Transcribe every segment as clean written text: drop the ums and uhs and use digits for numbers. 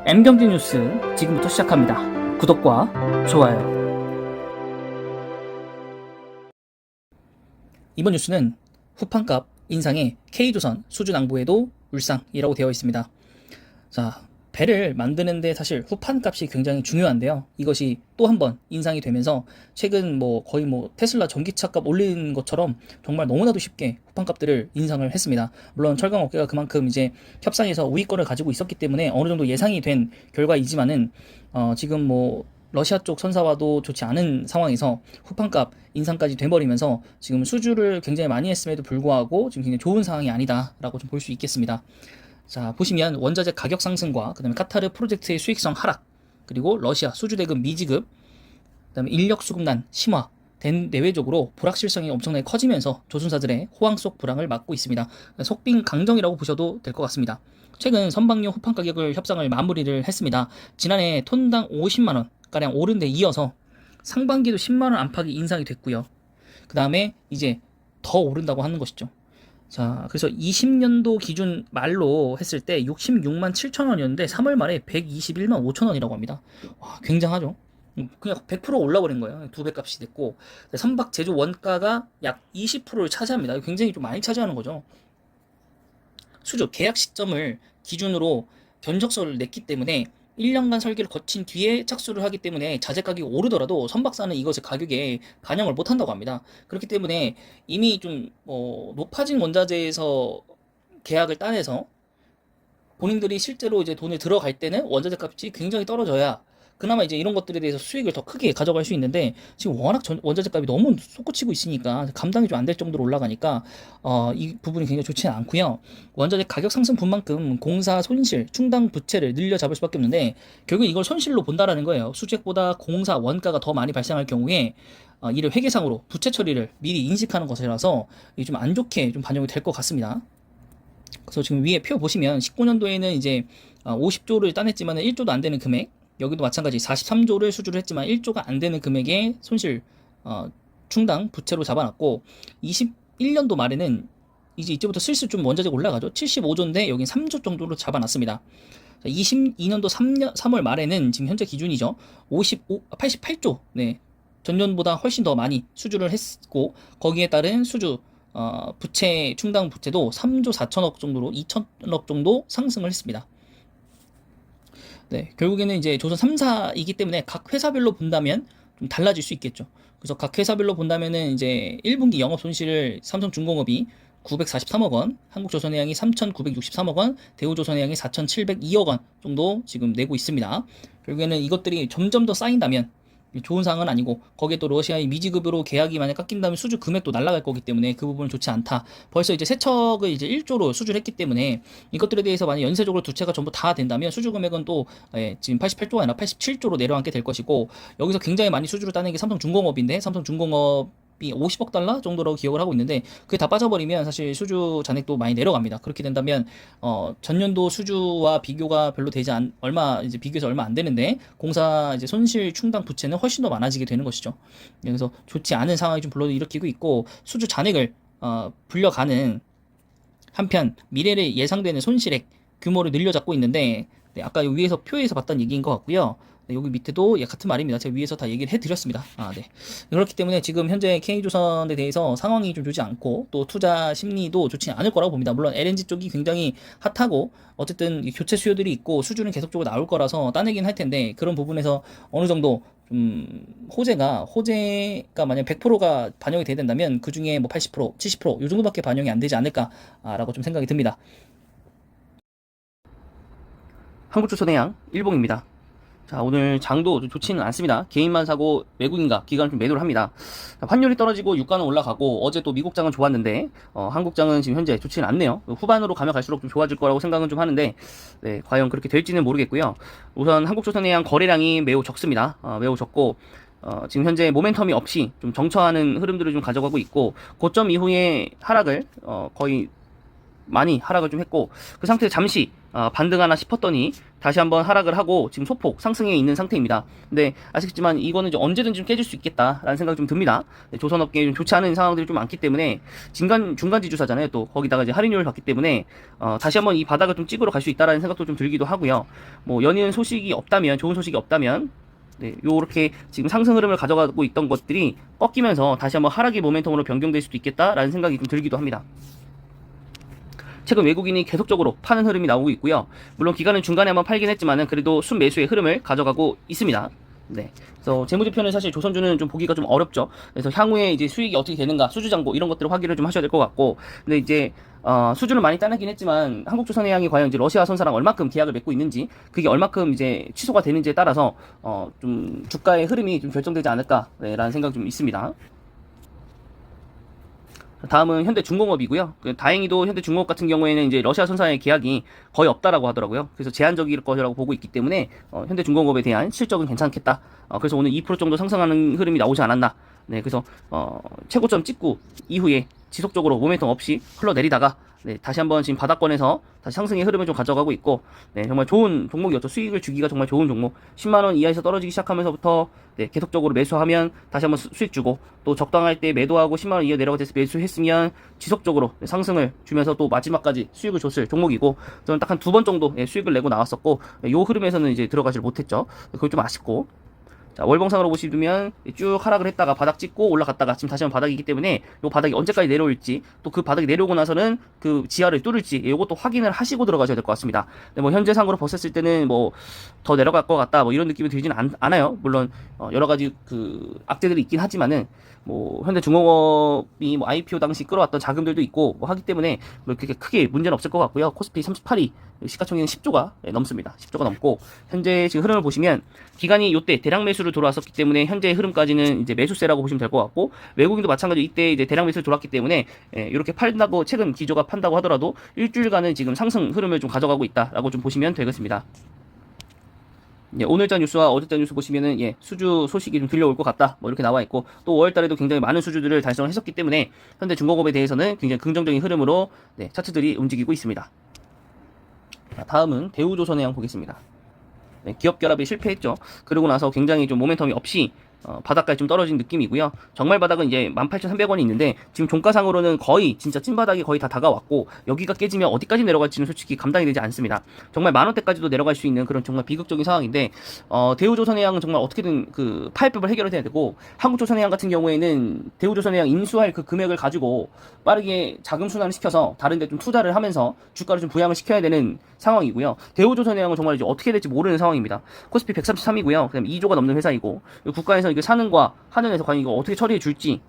M경제 뉴스 지금부터 시작합니다. 구독과 좋아요. 이번 뉴스는 후판값 인상에 K조선 수주낭보에도 울상이라고 되어 있습니다. 자, 배를 만드는데 사실 후판값이 굉장히 중요한데요. 이것이 또 한 번 인상이 되면서 최근 거의 테슬라 전기차 값 올리는 것처럼 정말 너무나도 쉽게 후판값들을 인상을 했습니다. 물론 철강업계가 그만큼 이제 협상에서 우위권을 가지고 있었기 때문에 어느 정도 예상이 된 결과이지만은 지금 러시아 쪽 선사와도 좋지 않은 상황에서 후판값 인상까지 돼버리면서 지금 수주를 굉장히 많이 했음에도 불구하고 지금 굉장히 좋은 상황이 아니다라고 좀 볼 수 있겠습니다. 자, 보시면 원자재 가격 상승과 그다음에 카타르 프로젝트의 수익성 하락, 그리고 러시아 수주 대금 미지급, 그다음에 인력 수급난 심화 된 내외적으로 불확실성이 엄청나게 커지면서 조선사들의 호황 속 불황을 막고 있습니다. 속빈 강정이라고 보셔도 될 것 같습니다. 최근 선박용 후판 가격을 협상을 마무리를 했습니다. 지난해 톤당 50만원 가량 오른 데 이어서 상반기도 10만원 안팎이 인상이 됐고요. 그 다음에 이제 더 오른다고 하는 것이죠. 자, 그래서 20년도 기준 말로 했을 때 66만 7천 원이었는데 3월 말에 121만 5천 원이라고 합니다. 와, 굉장하죠. 그냥 100% 올라버린 거예요. 두 배 값이 됐고, 선박 제조 원가가 약 20%를 차지합니다. 굉장히 좀 많이 차지하는 거죠. 수주 계약 시점을 기준으로 견적서를 냈기 때문에 1년간 설계를 거친 뒤에 착수를 하기 때문에 자재 가격이 오르더라도 선박사는 이것의 가격에 반영을 못한다고 합니다. 그렇기 때문에 이미 좀 높아진 원자재에서 계약을 따내서 본인들이 실제로 이제 돈을 들어갈 때는 원자재 값이 굉장히 떨어져야 그나마 이제 이런 것들에 대해서 수익을 더 크게 가져갈 수 있는데, 지금 워낙 원자재 값이 너무 솟구치고 있으니까 감당이 좀 안 될 정도로 올라가니까 이 부분이 굉장히 좋지는 않고요. 원자재 가격 상승분만큼 공사 손실, 충당 부채를 늘려 잡을 수밖에 없는데, 결국 이걸 손실로 본다라는 거예요. 수주액보다 공사 원가가 더 많이 발생할 경우에 이를 회계상으로 부채 처리를 미리 인식하는 것이라서 좀 안 좋게 좀 반영이 될 것 같습니다. 그래서 지금 위에 표 보시면 19년도에는 이제 50조를 따냈지만 1조도 안 되는 금액, 여기도 마찬가지 43조를 수주를 했지만 1조가 안 되는 금액의 손실 충당 부채로 잡아놨고, 21년도 말에는 이제부터 슬슬 좀 원자재가 올라가죠. 75조인데 여긴 3조 정도로 잡아놨습니다. 22년도 3월 말에는 지금 현재 기준이죠. 88조, 네, 전년보다 훨씬 더 많이 수주를 했고, 거기에 따른 수주 부채 충당 부채도 3조 4천억 정도로 2천억 정도 상승을 했습니다. 네, 결국에는 이제 조선 3사이기 때문에 각 회사별로 본다면 좀 달라질 수 있겠죠. 그래서 각 회사별로 본다면은 이제 1분기 영업 손실을 삼성중공업이 943억 원, 한국조선해양이 3,963억 원, 대우조선해양이 4,702억 원 정도 지금 내고 있습니다. 결국에는 이것들이 점점 더 쌓인다면 좋은 상황은 아니고, 거기에 또 러시아의 미지급으로 계약이 만약 깎인다면 수주 금액도 날아갈 거기 때문에 그 부분은 좋지 않다. 벌써 이제 세척을 이제 1조로 수주를 했기 때문에 이것들에 대해서 만약 연쇄적으로 두 채가 전부 다 된다면 수주 금액은 또 지금 88조가 아니라 87조로 내려앉게 될 것이고, 여기서 굉장히 많이 수주를 따는 게 삼성중공업인데, 삼성중공업 이 50억 달러 정도라고 기억을 하고 있는데, 그게 다 빠져버리면 사실 수주 잔액도 많이 내려갑니다. 그렇게 된다면 전년도 수주와 비교가 별로 되지 비교해서 얼마 안 되는데 공사 이제 손실 충당 부채는 훨씬 더 많아지게 되는 것이죠. 그래서 좋지 않은 상황이 좀 불러 일으키고 있고, 수주 잔액을 불려가는 한편 미래에 예상되는 손실액 규모를 늘려잡고 있는데, 네, 아까 위에서 표에서 봤던 얘기인 것 같고요. 네, 여기 밑에도 같은 말입니다. 제가 위에서 다 얘기를 해드렸습니다. 네. 그렇기 때문에 지금 현재 K조선에 대해서 상황이 좀 좋지 않고, 또 투자 심리도 좋지 않을 거라고 봅니다. 물론 LNG 쪽이 굉장히 핫하고 어쨌든 교체 수요들이 있고 수주는 계속적으로 나올 거라서 따내긴 할 텐데, 그런 부분에서 어느 정도 좀 호재가 만약 100%가 반영이 돼야 된다면 그 중에 80%, 70%이 정도밖에 반영이 안 되지 않을까라고 좀 생각이 듭니다. 한국조선해양 일봉입니다. 자, 오늘 장도 좀 좋지는 않습니다. 개인만 사고 외국인과 기관은 좀 매도를 합니다. 자, 환율이 떨어지고 유가는 올라가고, 어제 또 미국장은 좋았는데 한국장은 지금 현재 좋지는 않네요. 후반으로 가면 갈수록 좀 좋아질 거라고 생각은 좀 하는데, 네, 과연 그렇게 될지는 모르겠고요. 우선 한국조선해양 거래량이 매우 적습니다. 매우 적고, 지금 현재 모멘텀이 없이 좀 정처하는 흐름들을 좀 가져가고 있고, 고점 이후에 하락을 거의 많이 하락을 좀 했고, 그 상태에서 잠시 반등하나 싶었더니 다시 한번 하락을 하고 지금 소폭 상승해 있는 상태입니다. 근데 아시겠지만 이거는 이제 언제든지 좀 깨질 수 있겠다라는 생각이 좀 듭니다. 네, 조선업계에 좀 좋지 않은 상황들이 좀 많기 때문에 중간 지주사잖아요. 또 거기다가 이제 할인율을 받기 때문에 다시 한번 이 바닥을 좀 찍으러 갈 수 있다라는 생각도 좀 들기도 하고요. 뭐 연이은 소식이 없다면, 좋은 소식이 없다면, 네, 요렇게 지금 상승 흐름을 가져가고 있던 것들이 꺾이면서 다시 한번 하락의 모멘텀으로 변경될 수도 있겠다라는 생각이 좀 들기도 합니다. 최근 외국인이 계속적으로 파는 흐름이 나오고 있고요. 물론 기간은 중간에 한번 팔긴 했지만은 그래도 순매수의 흐름을 가져가고 있습니다. 네. 그래서 재무제표는 사실 조선주는 좀 보기가 좀 어렵죠. 그래서 향후에 이제 수익이 어떻게 되는가, 수주장고 이런 것들을 확인을 좀 하셔야 될 것 같고, 근데 이제 수주는 많이 따내긴 했지만 한국조선해양이 과연 이제 러시아 선사랑 얼마큼 계약을 맺고 있는지, 그게 얼마큼 이제 취소가 되는지에 따라서 좀 주가의 흐름이 좀 결정되지 않을까라는 생각이 좀 있습니다. 다음은 현대중공업이고요. 다행히도 현대중공업 같은 경우에는 이제 러시아 선사의 계약이 거의 없다라고 하더라고요. 그래서 제한적일 것이라고 보고 있기 때문에 현대중공업에 대한 실적은 괜찮겠다. 그래서 오늘 2% 정도 상승하는 흐름이 나오지 않았나. 네, 그래서 최고점 찍고 이후에 지속적으로 모멘텀 없이 흘러내리다가 네, 다시 한번 지금 바닥권에서 다시 상승의 흐름을 좀 가져가고 있고, 네, 정말 좋은 종목이었죠. 수익을 주기가 정말 좋은 종목. 10만원 이하에서 떨어지기 시작하면서부터 네, 계속적으로 매수하면 다시 한번 수익 주고, 또 적당할 때 매도하고 10만원 이하 내려가 돼서 매수했으면 지속적으로 네, 상승을 주면서 또 마지막까지 수익을 줬을 종목이고, 저는 딱 한 두 번 정도 네, 수익을 내고 나왔었고, 네, 요 흐름에서는 이제 들어가질 못했죠. 그걸 좀 아쉽고, 자, 월봉상으로 보시면 쭉 하락을 했다가 바닥 찍고 올라갔다가 지금 다시 한번 바닥이기 때문에 요 바닥이 언제까지 내려올지, 또 그 바닥이 내려오고 나서는 그 지하를 뚫을지 요것도 확인을 하시고 들어가셔야 될 것 같습니다. 근데 뭐 현재 상으로 봤을 때는 뭐 더 내려갈 것 같다 뭐 이런 느낌이 들지는 않아요. 물론 여러 가지 그 악재들이 있긴 하지만은 뭐 현대중공업이 뭐 IPO 당시 끌어왔던 자금들도 있고 뭐 하기 때문에 뭐 그렇게 크게 문제는 없을 것 같고요. 코스피 38위 시가총액은 10조가 넘습니다. 10조가 넘고 현재 지금 흐름을 보시면 기간이 요때 대량 매수를 들어왔었기 때문에 현재 흐름까지는 이제 매수세라고 보시면 될 것 같고, 외국인도 마찬가지로 이때 이제 대량 매수를 들어왔기 때문에 이렇게 팔다고 최근 기조가 판다고 하더라도 일주일간은 지금 상승 흐름을 좀 가져가고 있다라고 좀 보시면 되겠습니다. 예, 오늘자 뉴스와 어제자 뉴스 보시면은 수주 소식이 좀 들려올 것 같다 뭐 이렇게 나와 있고, 또 5월달에도 굉장히 많은 수주들을 달성을 했었기 때문에 현대중공업에 대해서는 굉장히 긍정적인 흐름으로 차트들이 움직이고 있습니다. 자, 다음은 대우조선해양 보겠습니다. 네, 기업 결합에 실패했죠. 그러고 나서 굉장히 좀 모멘텀이 없이 바닥까지 좀 떨어진 느낌이고요. 정말 바닥은 이제 18,300원이 있는데 지금 종가상으로는 거의 진짜 찐바닥이 거의 다 다가왔고, 여기가 깨지면 어디까지 내려갈지는 솔직히 감당이 되지 않습니다. 정말 만원대까지도 내려갈 수 있는 그런 정말 비극적인 상황인데, 대우조선해양은 정말 어떻게든 그 파이법을 해결을 해야 되고, 한국조선해양 같은 경우에는 대우조선해양 인수할 그 금액을 가지고 빠르게 자금 순환을 시켜서 다른 데 좀 투자를 하면서 주가를 좀 부양을 시켜야 되는 상황이고요. 대우조선해양은 정말 이제 어떻게 될지 모르는 상황입니다. 코스피 133이고요. 그다음 2조가 넘는 회사이고, 국가에서 이게 사는과 하는에서 과연 이거 어떻게 처리해 줄지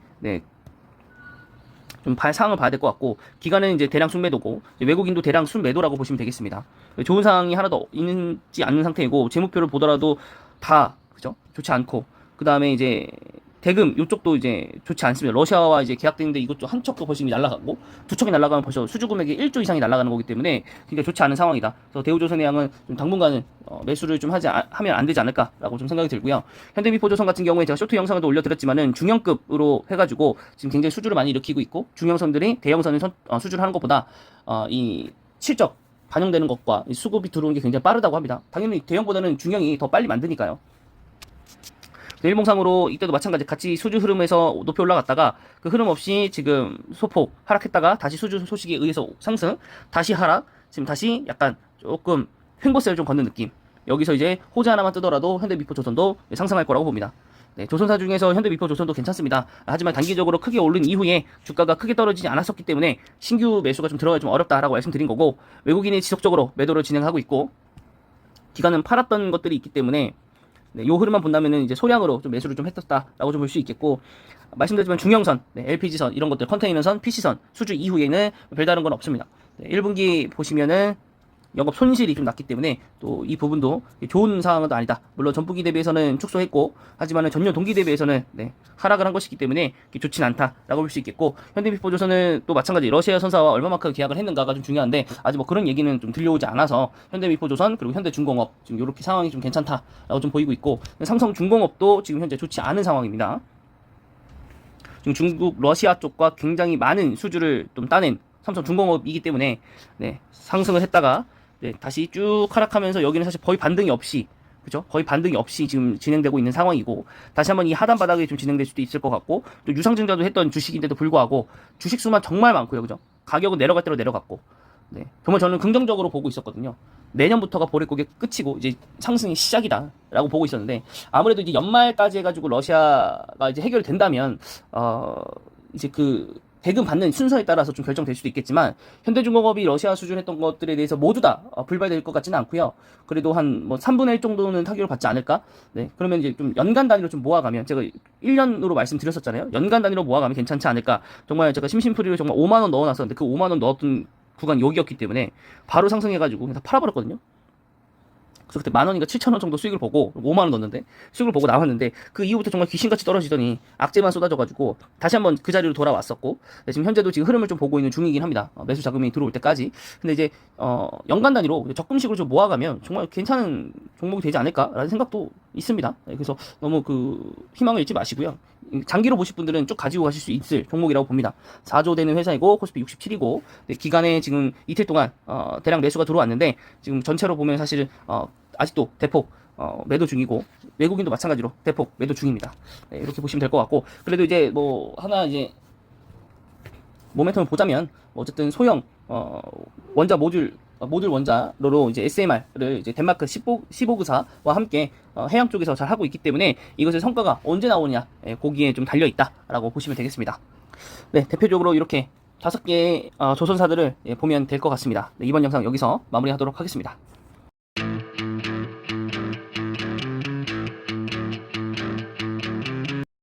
좀 상황을 봐야 될 것 같고, 기간은 이제 대량 순매도고 외국인도 대량 순매도라고 보시면 되겠습니다. 좋은 상황이 하나도 있지 않는 상태이고, 재무표를 보더라도 다 그죠? 좋지 않고, 그 다음에 이제 대금 이쪽도 이제 좋지 않습니다. 러시아와 이제 계약되는데 이것도 한 척도 벌써 이미 날아가고, 두 척이 날아가면 벌써 수주 금액이 1조 이상이 날아가는 거기 때문에 굉장히 좋지 않은 상황이다. 그래서 대우조선해양은 좀 당분간은 매수를 좀 하면 안 되지 않을까라고 좀 생각이 들고요. 현대미포조선 같은 경우에 제가 쇼트 영상을 올려드렸지만은 중형급으로 해가지고 지금 굉장히 수주를 많이 일으키고 있고, 중형선들이 대형선을 수주를 하는 것보다 이 실적 반영되는 것과 이 수급이 들어오는 게 굉장히 빠르다고 합니다. 당연히 대형보다는 중형이 더 빨리 만드니까요. 일봉상으로 이때도 마찬가지 같이 수주 흐름에서 높이 올라갔다가 그 흐름 없이 지금 소폭 하락했다가 다시 수주 소식에 의해서 상승, 다시 하락, 지금 다시 약간 조금 횡보세를 좀 걷는 느낌. 여기서 이제 호재 하나만 뜨더라도 현대미포조선도 상승할 거라고 봅니다. 네, 조선사 중에서 현대미포조선도 괜찮습니다. 하지만 단기적으로 크게 오른 이후에 주가가 크게 떨어지지 않았었기 때문에 신규 매수가 좀 들어가기 좀 어렵다라고 말씀드린 거고, 외국인이 지속적으로 매도를 진행하고 있고, 기간은 팔았던 것들이 있기 때문에 요 흐름만 본다면은 이제 소량으로 좀 매수를 좀 했었다라고 좀 볼 수 있겠고, 말씀드렸지만 중형선, LPG선 이런 것들, 컨테이너선, PC선 수주 이후에는 별다른 건 없습니다. 1분기 보시면은 영업 손실이 좀 났기 때문에 또 이 부분도 좋은 상황은 아니다. 물론 전분기 대비해서는 축소했고, 하지만은 전년 동기 대비해서는 하락을 한 것이기 때문에 좋진 않다라고 볼 수 있겠고, 현대미포조선은 또 마찬가지 러시아 선사와 얼마만큼 계약을 했는가가 좀 중요한데, 아직 뭐 그런 얘기는 좀 들려오지 않아서 현대미포조선 그리고 현대중공업 지금 이렇게 상황이 좀 괜찮다라고 좀 보이고 있고, 삼성중공업도 지금 현재 좋지 않은 상황입니다. 지금 중국 러시아 쪽과 굉장히 많은 수주를 좀 따낸 삼성중공업이기 때문에 상승을 했다가 네, 다시 쭉 하락하면서 여기는 사실 거의 반등이 없이, 그죠? 거의 반등이 없이 지금 진행되고 있는 상황이고, 다시 한번 이 하단 바닥에 좀 진행될 수도 있을 것 같고, 또 유상증자도 했던 주식인데도 불구하고 주식 수만 정말 많고요, 그죠? 가격은 내려갈 대로 내려갔고, 네, 정말 저는 긍정적으로 보고 있었거든요. 내년부터가 보릿고개 끝이고 이제 상승이 시작이다라고 보고 있었는데, 아무래도 이제 연말까지 해가지고 러시아가 이제 해결된다면 이제 그 대금 받는 순서에 따라서 좀 결정될 수도 있겠지만, 현대중공업이 러시아 수준했던 것들에 대해서 모두 다 불발될 것 같지는 않고요. 그래도 한 뭐 3분의 1 정도는 타격을 받지 않을까? 네, 그러면 이제 좀 연간 단위로 좀 모아가면, 제가 1년으로 말씀드렸었잖아요. 연간 단위로 모아가면 괜찮지 않을까? 정말 제가 심심풀이로 정말 5만 원 넣어놨었는데, 그 5만 원 넣었던 구간 여기였기 때문에 바로 상승해가지고 그냥 다 팔아버렸거든요. 그래서 그때 10,000원인가 7,000원 정도 수익을 보고 5만 원 넣었는데 수익을 보고 나왔는데, 그 이후부터 정말 귀신같이 떨어지더니 악재만 쏟아져가지고 다시 한번 그 자리로 돌아왔었고, 네, 지금 현재도 지금 흐름을 좀 보고 있는 중이긴 합니다. 매수 자금이 들어올 때까지. 근데 이제 연간 단위로 적금식으로 좀 모아가면 정말 괜찮은 종목이 되지 않을까라는 생각도 있습니다. 네, 그래서 너무 그 희망을 잃지 마시고요. 장기로 보실 분들은 쭉 가지고 가실 수 있을 종목이라고 봅니다. 4조 되는 회사이고 코스피 67이고, 네, 기간에 지금 이틀 동안 대량 매수가 들어왔는데, 지금 전체로 보면 사실은 아직도 대폭 매도 중이고, 외국인도 마찬가지로 대폭 매도 중입니다. 네, 이렇게 보시면 될 것 같고, 그래도 이제 뭐 하나 이제 모멘텀을 보자면, 어쨌든 소형 원자 모듈 원자로로 이제 SMR을 이제 덴마크 15구사와 함께 해양 쪽에서 잘 하고 있기 때문에, 이것의 성과가 언제 나오냐, 거기에 좀 달려 있다라고 보시면 되겠습니다. 네, 대표적으로 이렇게 5개의 조선사들을 보면 될 것 같습니다. 네, 이번 영상 여기서 마무리하도록 하겠습니다.